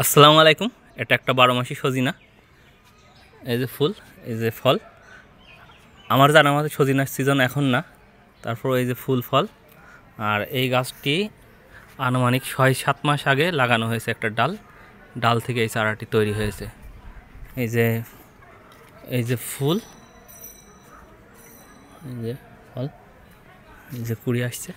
আসসালামু আলাইকুম। এটা একটা 12 মাসি সজিনা। এই যে ফুল, এই যে ফল। আমার জানা মতে সজিনার সিজন এখন না, তারপর এই যে ফুল ফল। আর এই গাছটি আনুমানিক 6-7 মাস আগে লাগানো হয়েছে একটা ডাল থেকে এই চারাটি তৈরি হয়েছে। এই যে ফুল, এই যে ফল, এই যে কুড়ি আসছে।